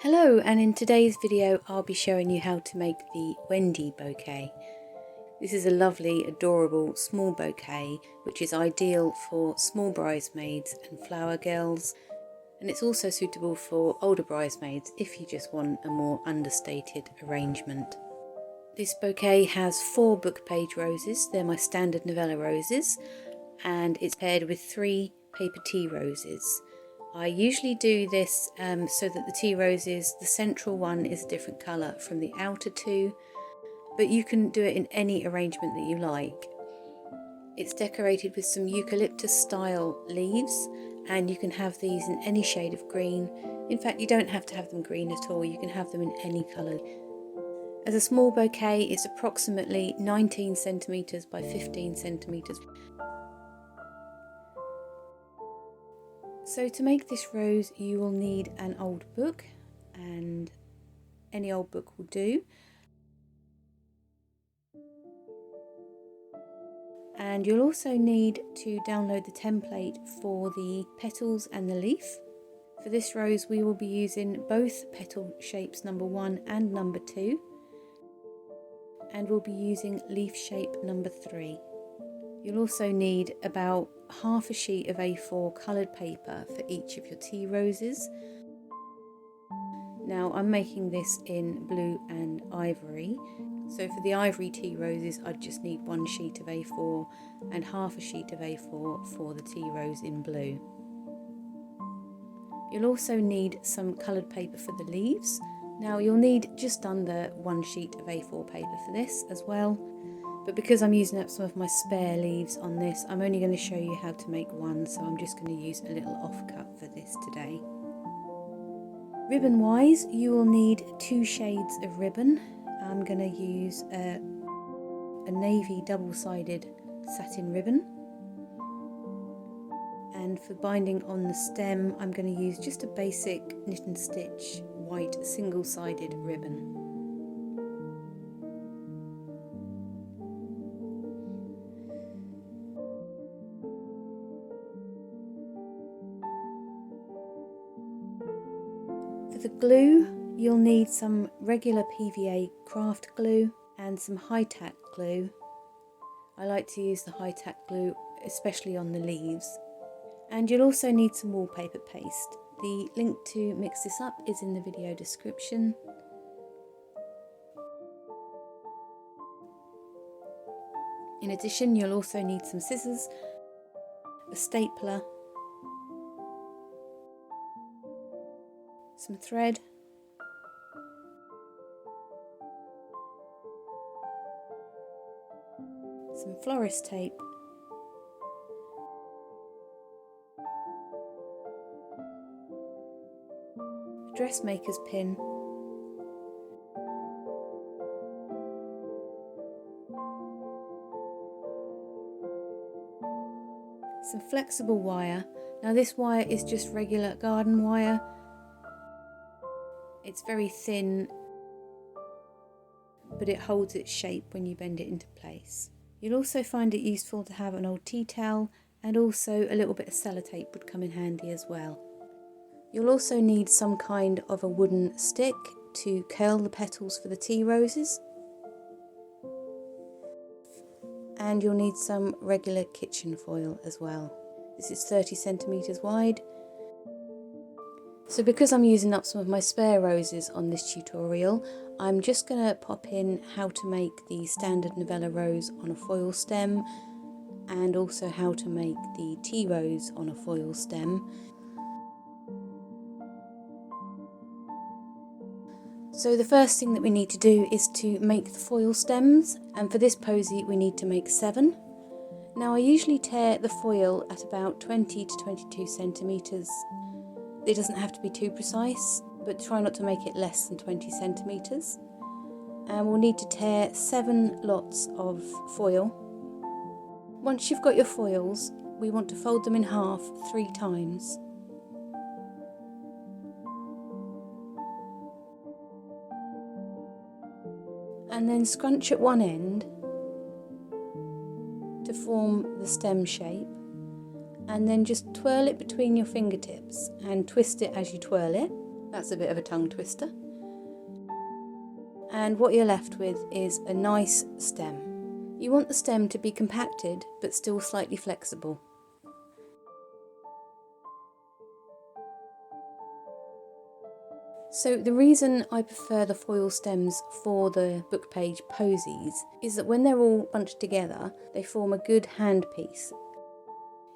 Hello, and in today's video I'll be showing you how to make the Wendy bouquet. This is a lovely, adorable small bouquet which is ideal for small bridesmaids and flower girls, and it's also suitable for older bridesmaids if you just want a more understated arrangement. This bouquet has 4 book page roses. They're my Standard Novella roses, and it's paired with 3 paper tea roses. I usually do this so that the tea roses, the central one is a different colour from the outer 2, but you can do it in any arrangement that you like. It's decorated with some eucalyptus style leaves, and you can have these in any shade of green. In fact, you don't have to have them green at all, you can have them in any colour. As a small bouquet, it's approximately 19 centimetres by 15 centimetres. So to make this rose you will need an old book, and any old book will do. And you'll also need to download the template for the petals and the leaf. For this rose we will be using both petal shapes number 1 and number 2, and we'll be using leaf shape number 3. You'll also need about half a sheet of A4 coloured paper for each of your tea roses. Now I'm making this in blue and ivory, so for the ivory tea roses I'd just need 1 sheet of A4 and half a sheet of A4 for the tea rose in blue. You'll also need some coloured paper for the leaves. Now you'll need just under 1 sheet of A4 paper for this as well. But because I'm using up some of my spare leaves on this, I'm only going to show you how to make one, so I'm just going to use a little offcut for this today. Ribbon wise, you will need 2 shades of ribbon. I'm going to use a navy double-sided satin ribbon. And for binding on the stem, I'm going to use just a basic knit and stitch white single-sided ribbon. For the glue, you'll need some regular PVA craft glue and some high-tack glue. I like to use the high-tack glue especially on the leaves. And you'll also need some wallpaper paste. The link to mix this up is in the video description. In addition, you'll also need some scissors, a stapler, some thread, some florist tape, a dressmaker's pin, some flexible wire. Now this wire is just regular garden wire. It's very thin, but it holds its shape when you bend it into place. You'll also find it useful to have an old tea towel, and also a little bit of sellotape would come in handy as well. You'll also need some kind of a wooden stick to curl the petals for the tea roses. And you'll need some regular kitchen foil as well. This is 30 centimetres wide. So because I'm using up some of my spare roses on this tutorial, I'm just going to pop in how to make the Standard Novella rose on a foil stem, and also how to make the tea rose on a foil stem. So the first thing that we need to do is to make the foil stems, and for this posy we need to make 7. Now I usually tear the foil at about 20 to 22 centimetres. It doesn't have to be too precise, but try not to make it less than 20 centimetres. And we'll need to tear 7 lots of foil. Once you've got your foils, we want to fold them in half 3 times. And then scrunch at one end to form the stem shape, and then just twirl it between your fingertips and twist it as you twirl it. That's a bit of a tongue twister. And what you're left with is a nice stem. You want the stem to be compacted but still slightly flexible. So the reason I prefer the foil stems for the book page posies is that when they're all bunched together, they form a good handpiece.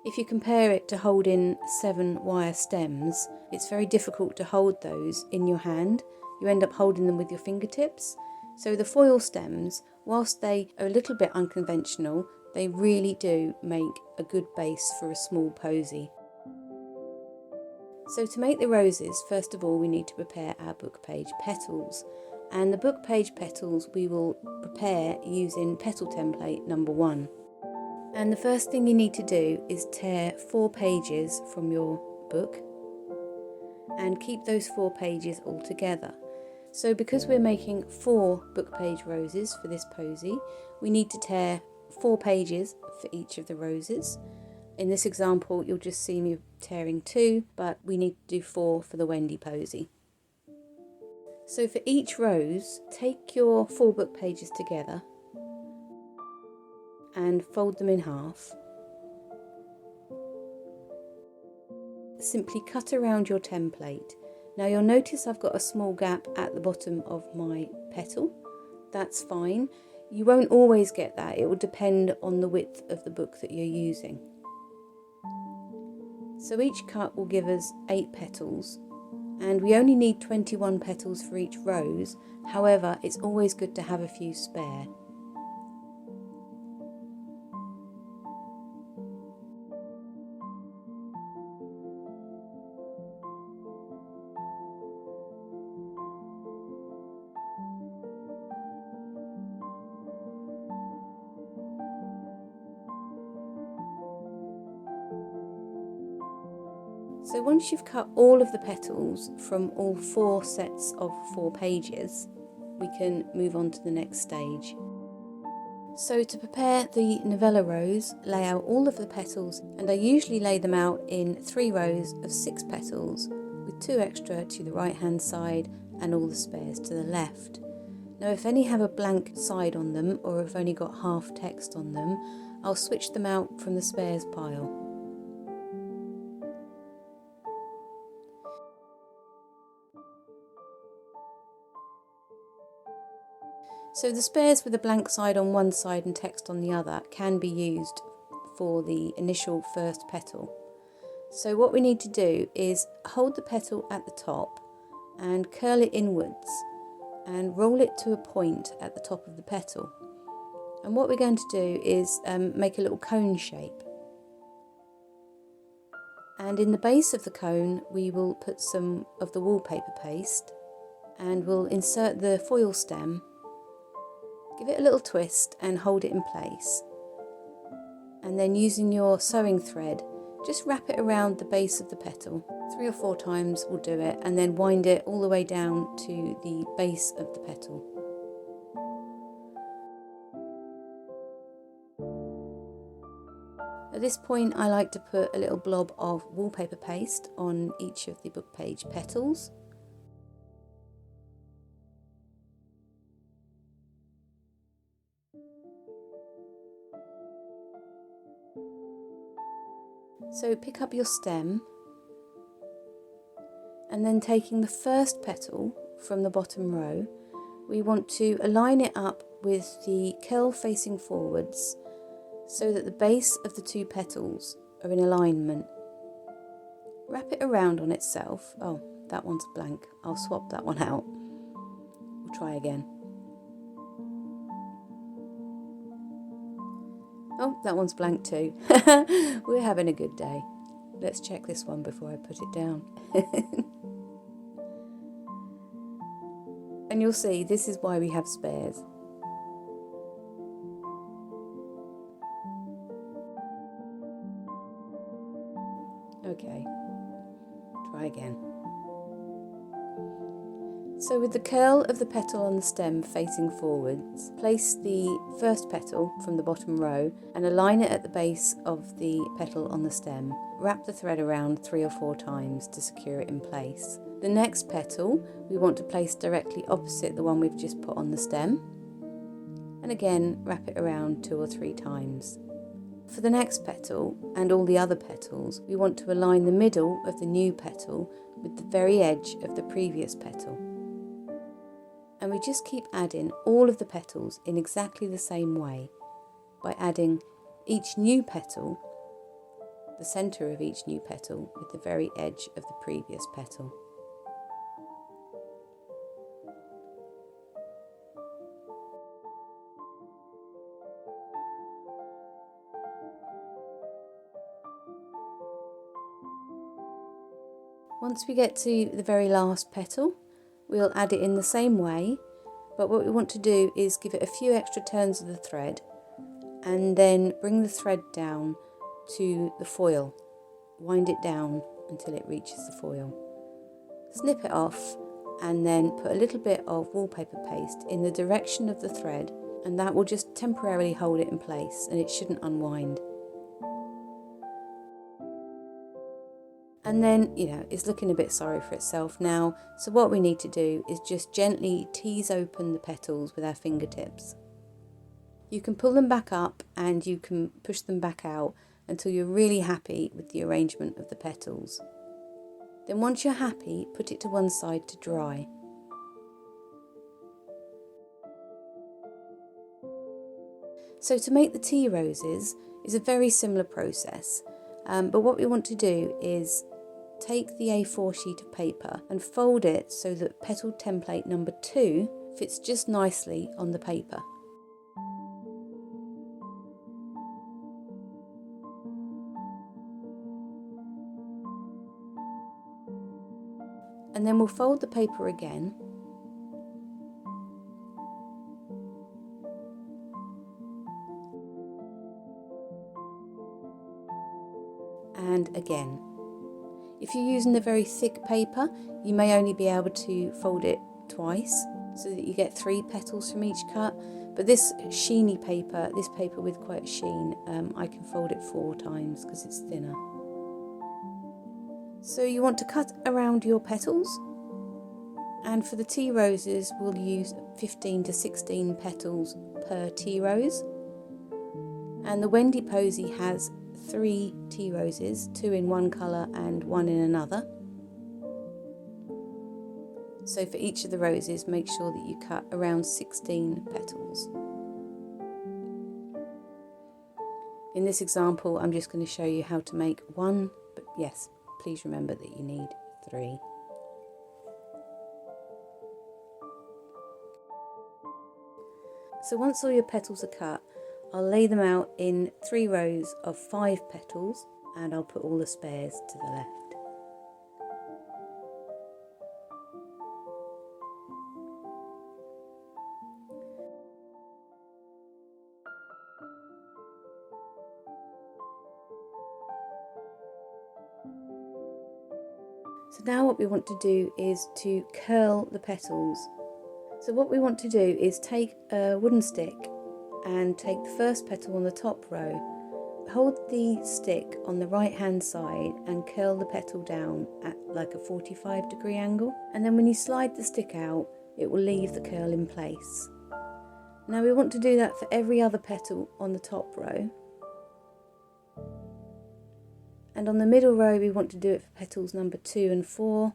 If you compare it to holding 7 wire stems, it's very difficult to hold those in your hand. You end up holding them with your fingertips. So the foil stems, whilst they are a little bit unconventional, they really do make a good base for a small posy. So to make the roses, first of all we need to prepare our book page petals. And the book page petals we will prepare using petal template number 1. And the first thing you need to do is tear 4 pages from your book and keep those 4 pages all together. So because we're making 4 book page roses for this posy, we need to tear 4 pages for each of the roses. In this example you'll just see me tearing 2, but we need to do 4 for the Wendy posy. So for each rose, take your 4 book pages together and fold them in half. Simply cut around your template. Now you'll notice I've got a small gap at the bottom of my petal. That's fine. You won't always get that. It will depend on the width of the book that you're using. So each cut will give us 8 petals, and we only need 21 petals for each rose. However, it's always good to have a few spare. So once you've cut all of the petals from all 4 sets of 4 pages, we can move on to the next stage. So to prepare the novella rose, lay out all of the petals, and I usually lay them out in 3 rows of 6 petals, with 2 extra to the right hand side and all the spares to the left. Now if any have a blank side on them, or have only got half text on them, I'll switch them out from the spares pile. So the spares with a blank side on one side and text on the other can be used for the initial first petal. So what we need to do is hold the petal at the top and curl it inwards and roll it to a point at the top of the petal. And what we're going to do is make a little cone shape. And in the base of the cone we will put some of the wallpaper paste and we'll insert the foil stem. Give it a little twist and hold it in place. And then using your sewing thread, just wrap it around the base of the petal. 3 or 4 times will do it, and then wind it all the way down to the base of the petal. At this point I like to put a little blob of wallpaper paste on each of the book page petals. So pick up your stem and then taking the first petal from the bottom row, we want to align it up with the curl facing forwards so that the base of the 2 petals are in alignment. Wrap it around on itself. Oh, that one's blank. I'll swap that one out. We'll try again. Oh, that one's blank too. We're having a good day. Let's check this one before I put it down. And you'll see this is why we have spares. Okay, try again. So with the curl of the petal on the stem facing forwards, place the first petal from the bottom row and align it at the base of the petal on the stem. Wrap the thread around 3 or 4 times to secure it in place. The next petal we want to place directly opposite the one we've just put on the stem, and again wrap it around 2 or 3 times. For the next petal and all the other petals, we want to align the middle of the new petal with the very edge of the previous petal. And we just keep adding all of the petals in exactly the same way, by adding each new petal, the centre of each new petal, with the very edge of the previous petal. Once we get to the very last petal, we'll add it in the same way, but what we want to do is give it a few extra turns of the thread and then bring the thread down to the foil. Wind it down until it reaches the foil. Snip it off and then put a little bit of wallpaper paste in the direction of the thread, and that will just temporarily hold it in place and it shouldn't unwind. And then, it's looking a bit sorry for itself now, so what we need to do is just gently tease open the petals with our fingertips. You can pull them back up and you can push them back out until you're really happy with the arrangement of the petals. Then once you're happy, put it to one side to dry. So to make the tea roses is a very similar process, but what we want to do is take the A4 sheet of paper and fold it so that petal template number 2 fits just nicely on the paper. And then we'll fold the paper again, and again. If you're using a very thick paper, you may only be able to fold it twice so that you get 3 petals from each cut, but this sheeny paper, this paper with quite a sheen, I can fold it 4 times because it's thinner. So you want to cut around your petals, and for the tea roses we'll use 15 to 16 petals per tea rose, and the Wendy Posy has 3 tea roses, 2 in one colour and 1 in another. So for each of the roses, make sure that you cut around 16 petals. In this example, I'm just going to show you how to make 1, but yes, please remember that you need 3. So once all your petals are cut, I'll lay them out in 3 rows of 5 petals, and I'll put all the spares to the left. So now what we want to do is to curl the petals. So what we want to do is take a wooden stick and take the first petal on the top row, hold the stick on the right hand side and curl the petal down at like a 45-degree angle, and then when you slide the stick out it will leave the curl in place. Now we want to do that for every other petal on the top row, and on the middle row we want to do it for petals number 2 and 4.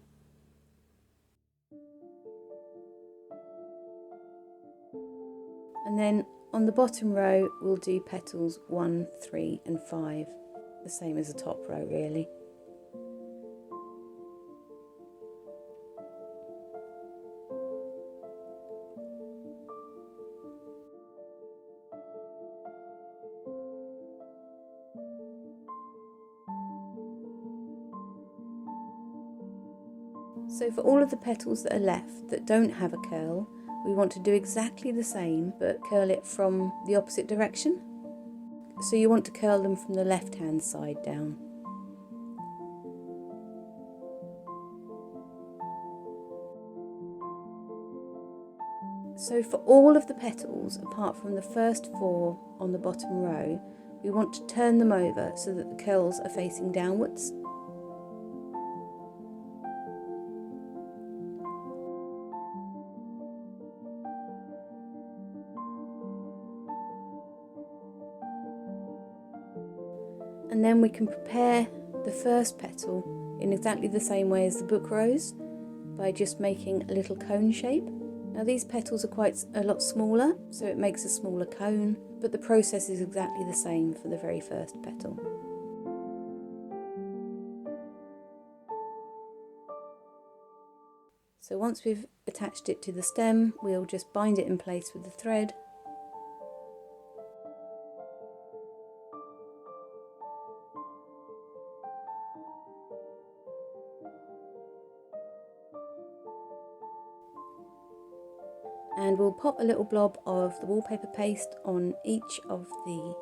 And then on the bottom row we'll do petals 1, 3 and 5, the same as the top row really. So for all of the petals that are left that don't have a curl, we want to do exactly the same but curl it from the opposite direction. So you want to curl them from the left hand side down. So for all of the petals apart from the first 4 on the bottom row, we want to turn them over so that the curls are facing downwards. And then we can prepare the first petal in exactly the same way as the book rose by just making a little cone shape. Now these petals are quite a lot smaller, so it makes a smaller cone, but the process is exactly the same for the very first petal. So once we've attached it to the stem, we'll just bind it in place with the thread. And we'll pop a little blob of the wallpaper paste on each of the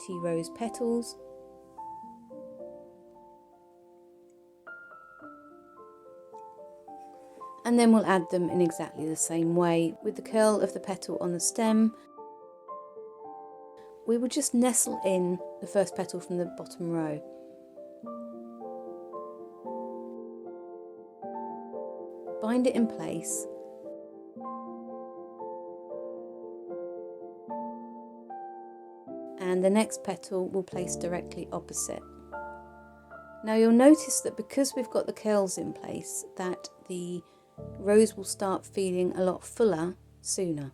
tea rose petals. And then we'll add them in exactly the same way. With the curl of the petal on the stem, we will just nestle in the first petal from the bottom row. Bind it in place. And the next petal will place directly opposite. Now you'll notice that because we've got the curls in place, that the rose will start feeling a lot fuller sooner.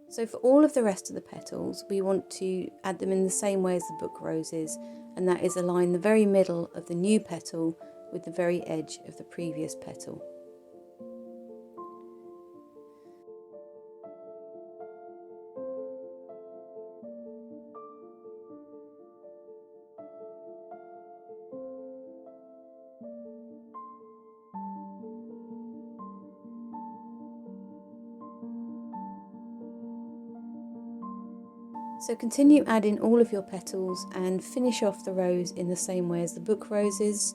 So for all of the rest of the petals, we want to add them in the same way as the book roses, and that is align the very middle of the new petal with the very edge of the previous petal. So continue adding all of your petals and finish off the rose in the same way as the book roses.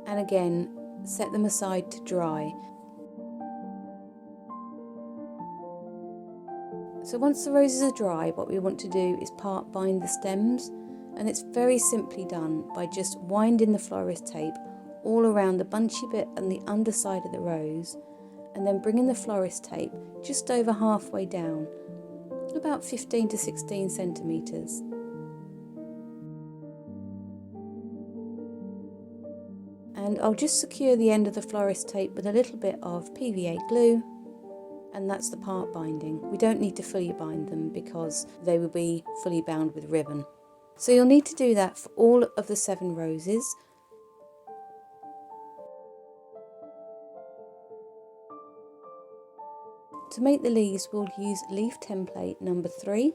And again, set them aside to dry. So once the roses are dry, what we want to do is part bind the stems, and it's very simply done by just winding the florist tape all around the bunchy bit and the underside of the rose, and then bringing the florist tape just over halfway down, about 15 to 16 centimetres. And I'll just secure the end of the florist tape with a little bit of PVA glue, and that's the part binding. We don't need to fully bind them because they will be fully bound with ribbon. So you'll need to do that for all of the 7 roses. To make the leaves, we'll use leaf template number 3.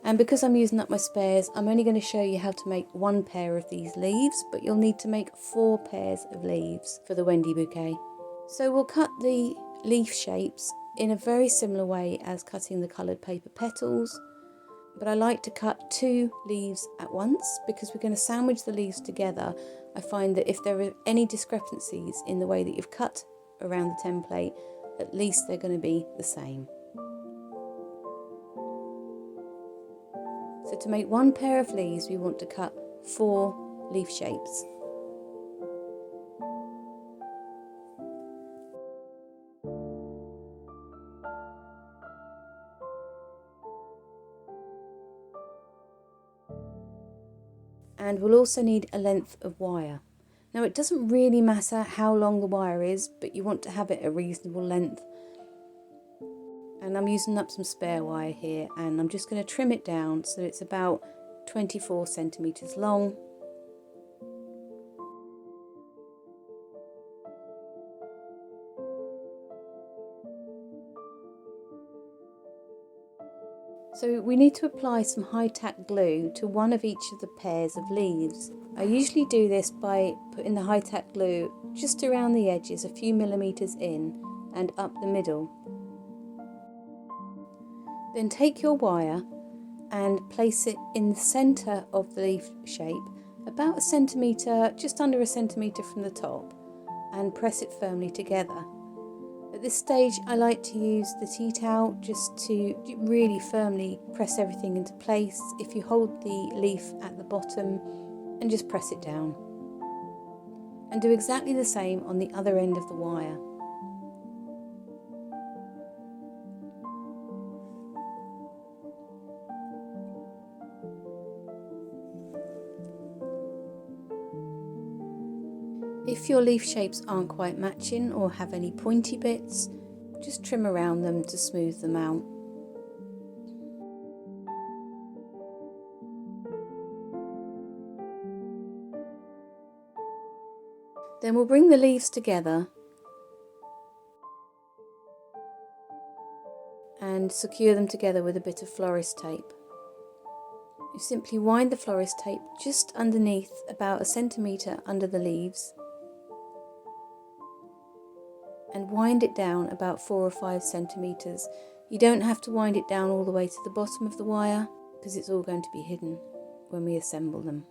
And because I'm using up my spares, I'm only going to show you how to make 1 pair of these leaves, but you'll need to make 4 pairs of leaves for the Wendy bouquet. So we'll cut the leaf shapes in a very similar way as cutting the coloured paper petals. But I like to cut 2 leaves at once because we're going to sandwich the leaves together. I find that if there are any discrepancies in the way that you've cut around the template, at least they're going to be the same. So to make 1 pair of leaves, we want to cut 4 leaf shapes. And we'll also need a length of wire. Now it doesn't really matter how long the wire is, but you want to have it a reasonable length. And I'm using up some spare wire here, and I'm just going to trim it down so that it's about 24 centimetres long. So we need to apply some high-tack glue to one of each of the pairs of leaves. I usually do this by putting the high-tack glue just around the edges, a few millimetres in and up the middle. Then take your wire and place it in the centre of the leaf shape, about 1 centimetre, just under 1 centimetre from the top, and press it firmly together. At this stage I like to use the tea towel just to really firmly press everything into place. If you hold the leaf at the bottom and just press it down. And do exactly the same on the other end of the wire. If your leaf shapes aren't quite matching or have any pointy bits, just trim around them to smooth them out. Then we'll bring the leaves together and secure them together with a bit of florist tape. You simply wind the florist tape just underneath, about 1 centimetre under the leaves, and wind it down about 4 or 5 centimetres. You don't have to wind it down all the way to the bottom of the wire because it's all going to be hidden when we assemble them.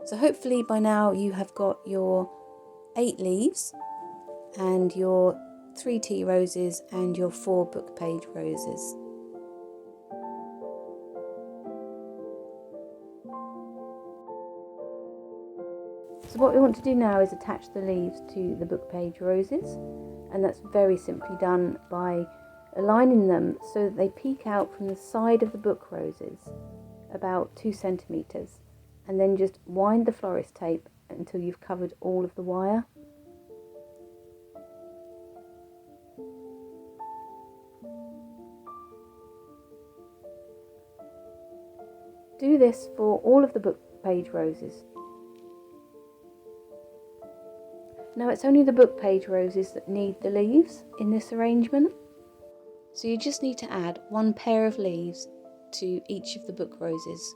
So hopefully by now you have got your 8 leaves and your 3 tea roses and your 4 book page roses. So what we want to do now is attach the leaves to the book page roses, and that's very simply done by aligning them so that they peek out from the side of the book roses about 2 centimetres, and then just wind the florist tape until you've covered all of the wire. Do this for all of the book page roses. Now it's only the book page roses that need the leaves in this arrangement, so you just need to add 1 pair of leaves to each of the book roses.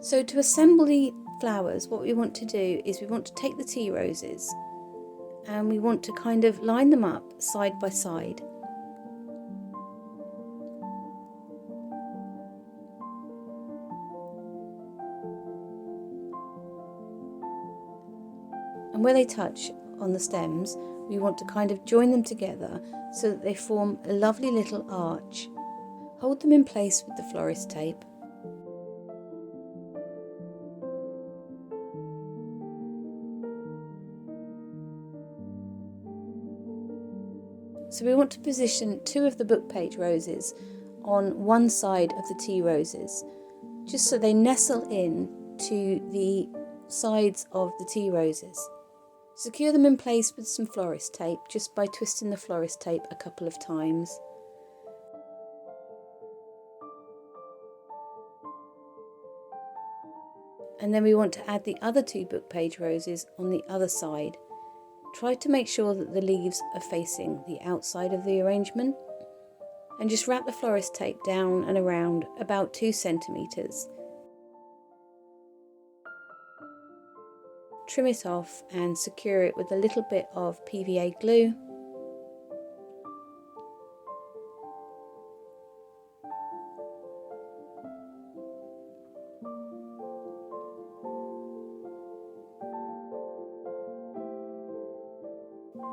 So to assemble the flowers, what we want to do is we want to take the tea roses and we want to kind of line them up side by side. And where they touch on the stems, we want to kind of join them together so that they form a lovely little arch. Hold them in place with the florist tape. So we want to position 2 of the book page roses on one side of the tea roses, just so they nestle in to the sides of the tea roses. Secure them in place with some florist tape just by twisting the florist tape a couple of times. And then we want to add the other 2 book page roses on the other side. Try to make sure that the leaves are facing the outside of the arrangement, and just wrap the florist tape down and around about 2 centimetres. Trim it off and secure it with a little bit of PVA glue.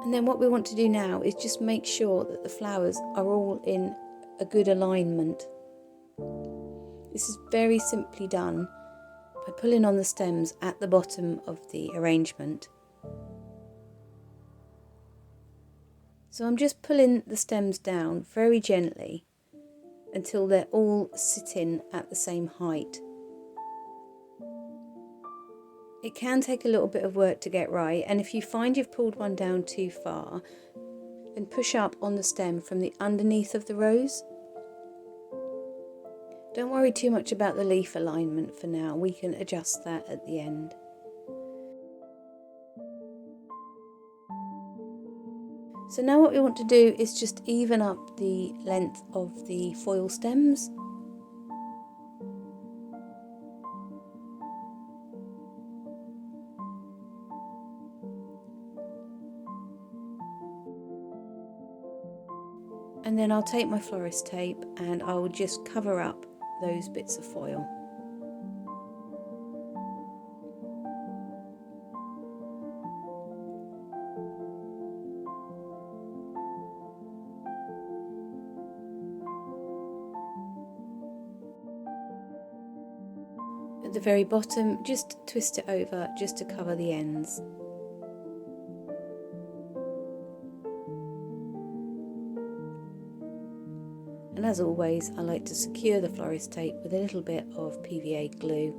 And then what we want to do now is just make sure that the flowers are all in a good alignment. This is very simply done by pulling on the stems at the bottom of the arrangement. So I'm just pulling the stems down very gently until they're all sitting at the same height. It can take a little bit of work to get right, and if you find you've pulled one down too far, then push up on the stem from the underneath of the rose. Don't worry too much about the leaf alignment for now, we can adjust that at the end. So now what we want to do is just even up the length of the foil stems. And then I'll take my florist tape and I will just cover up those bits of foil. At the very bottom, just twist it over just to cover the ends. And as always, I like to secure the florist tape with a little bit of PVA glue.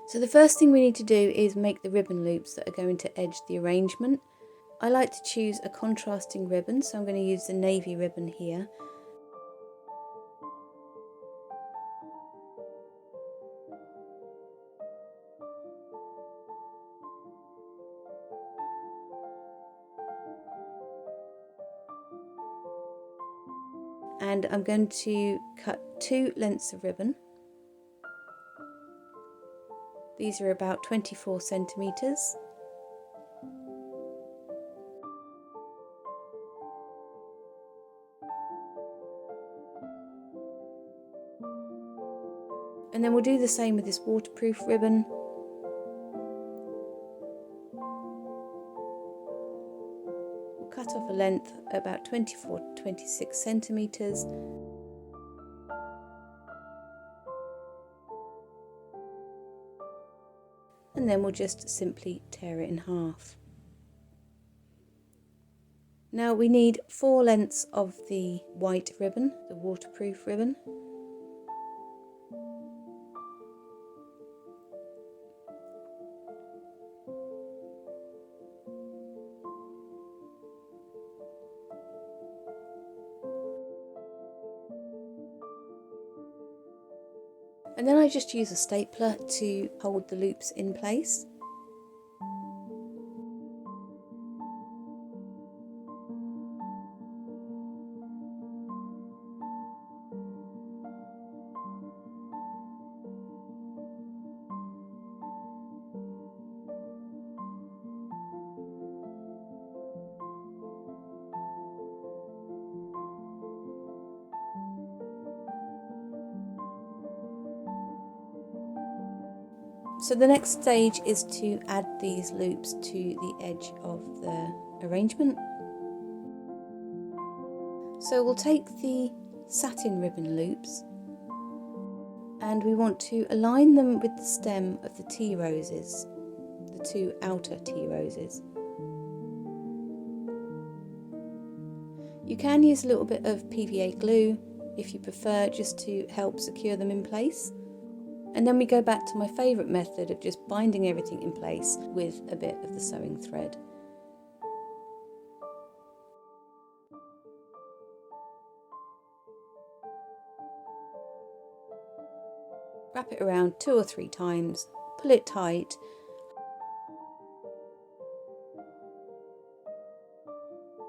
So the first thing we need to do is make the ribbon loops that are going to edge the arrangement. I like to choose a contrasting ribbon, so I'm going to use the navy ribbon here. And I'm going to cut 2 lengths of ribbon. These are about 24 centimetres. And then we'll do the same with this waterproof ribbon. We'll cut off a length about 24-26 centimetres. And then we'll just simply tear it in half. Now we need 4 lengths of the white ribbon, the waterproof ribbon. And then I just use a stapler to hold the loops in place. So the next stage is to add these loops to the edge of the arrangement. So we'll take the satin ribbon loops and we want to align them with the stem of the tea roses, the 2 outer tea roses. You can use a little bit of PVA glue if you prefer, just to help secure them in place. And then we go back to my favourite method of just binding everything in place with a bit of the sewing thread. Wrap it around 2 or 3 times, pull it tight.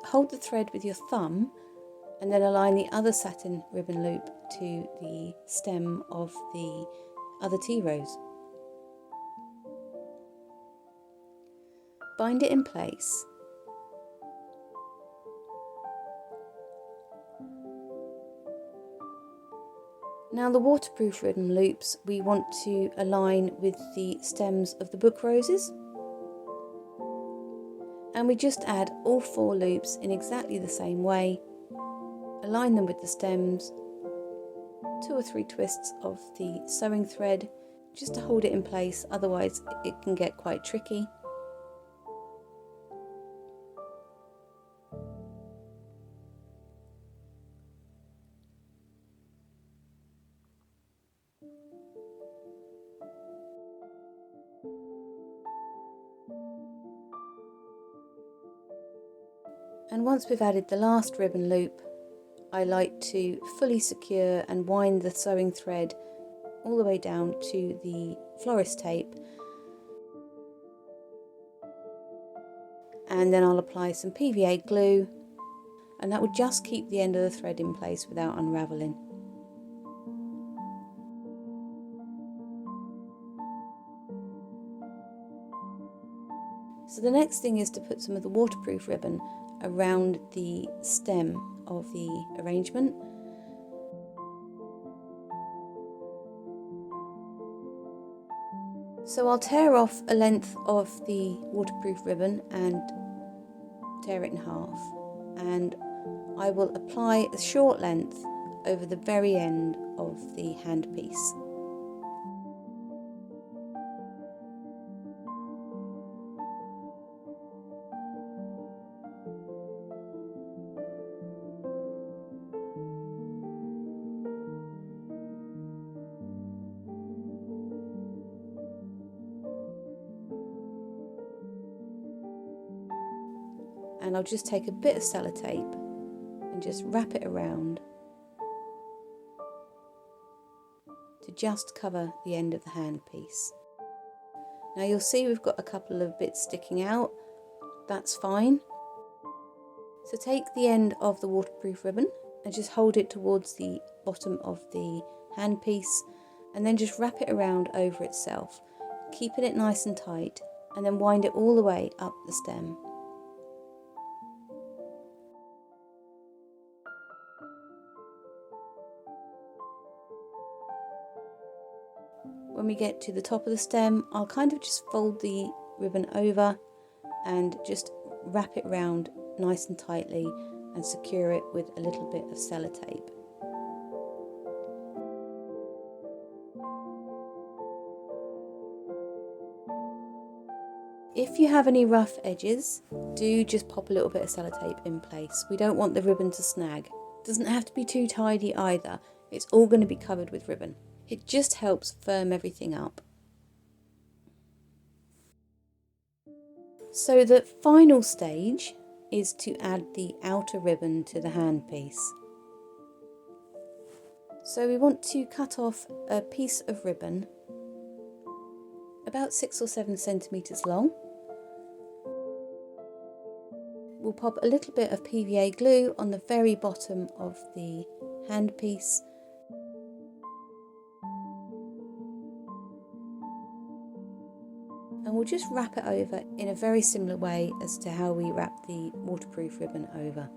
Hold the thread with your thumb and then align the other satin ribbon loop to the stem of the other tea rose. Bind it in place. Now the waterproof ribbon loops we want to align with the stems of the book roses. And we just add all 4 loops in exactly the same way. Align them with the stems. 2 or 3 twists of the sewing thread just to hold it in place, otherwise it can get quite tricky. And once we've added the last ribbon loop, I like to fully secure and wind the sewing thread all the way down to the florist tape, and then I'll apply some PVA glue, and that will just keep the end of the thread in place without unravelling. So the next thing is to put some of the waterproof ribbon around the stem of the arrangement. So I'll tear off a length of the waterproof ribbon and tear it in half, and I will apply a short length over the very end of the handpiece. And I'll just take a bit of sellotape and just wrap it around to just cover the end of the handpiece. Now you'll see we've got a couple of bits sticking out. That's fine. So take the end of the waterproof ribbon and just hold it towards the bottom of the handpiece, and then just wrap it around over itself, keeping it nice and tight, and then wind it all the way up the stem. When we get to the top of the stem, I'll kind of just fold the ribbon over and just wrap it around nice and tightly and secure it with a little bit of sellotape. If you have any rough edges, do just pop a little bit of sellotape in place. We don't want the ribbon to snag. It doesn't have to be too tidy either. It's all going to be covered with ribbon. It just helps firm everything up. So the final stage is to add the outer ribbon to the handpiece. So we want to cut off a piece of ribbon about 6 or 7 centimetres long. We'll pop a little bit of PVA glue on the very bottom of the handpiece. And we'll just wrap it over in a very similar way as to how we wrap the waterproof ribbon over.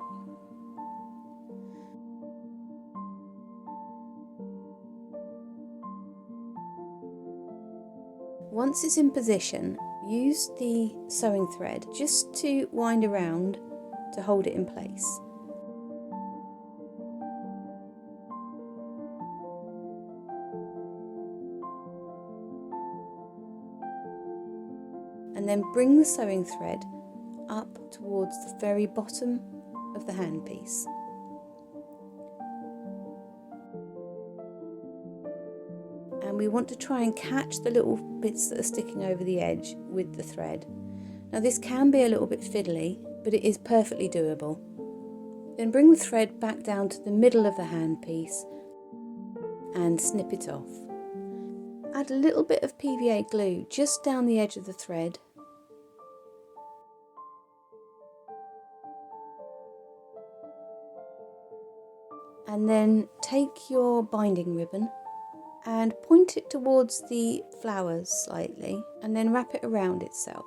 Once it's in position, use the sewing thread just to wind around to hold it in place. And then bring the sewing thread up towards the very bottom of the handpiece. And we want to try and catch the little bits that are sticking over the edge with the thread. Now this can be a little bit fiddly, but it is perfectly doable. Then bring the thread back down to the middle of the handpiece and snip it off. Add a little bit of PVA glue just down the edge of the thread. And then take your binding ribbon and point it towards the flowers slightly, and then wrap it around itself.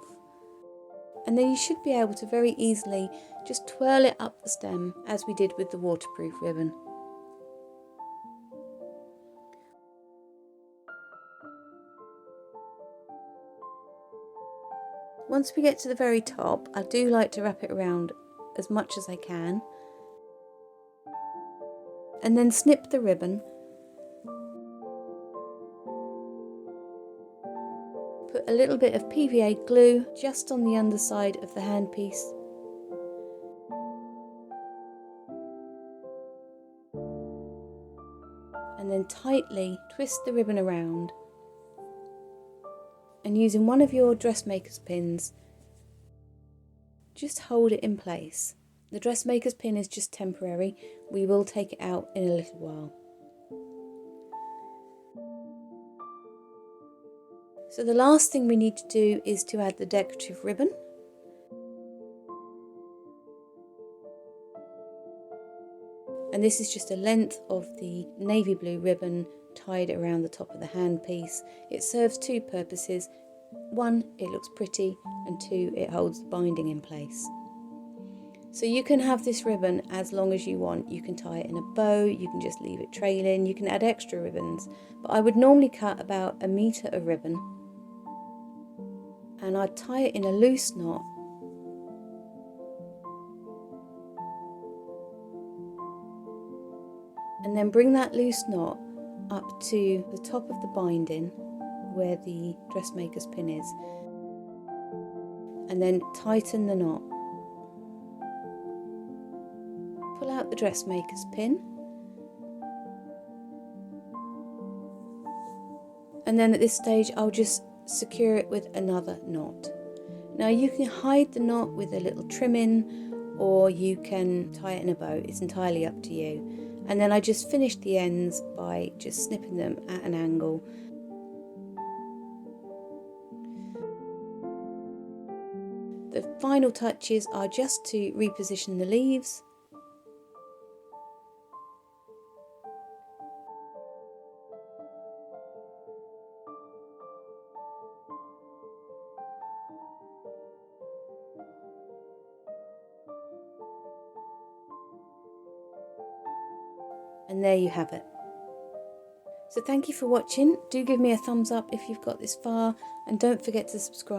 And then you should be able to very easily just twirl it up the stem as we did with the waterproof ribbon. Once we get to the very top, I do like to wrap it around as much as I can, and then snip the ribbon. Put a little bit of PVA glue just on the underside of the handpiece. And then tightly twist the ribbon around. And using one of your dressmaker's pins, just hold it in place. The dressmaker's pin is just temporary. We will take it out in a little while. So the last thing we need to do is to add the decorative ribbon. And this is just a length of the navy blue ribbon tied around the top of the handpiece. It serves two purposes. one, it looks pretty, and two, it holds the binding in place. So you can have this ribbon as long as you want. You can tie it in a bow, you can just leave it trailing, you can add extra ribbons. But I would normally cut about 1 metre of ribbon, and I'd tie it in a loose knot. And then bring that loose knot up to the top of the binding where the dressmaker's pin is, and then tighten the knot. Pull out the dressmaker's pin, and then at this stage I'll just secure it with another knot. Now you can hide the knot with a little trimming, or you can tie it in a bow. It's entirely up to you. And then I just finished the ends by just snipping them at an angle. The final touches are just to reposition the leaves. And there you have it. So thank you for watching. Do give me a thumbs up if you've got this far, and don't forget to subscribe.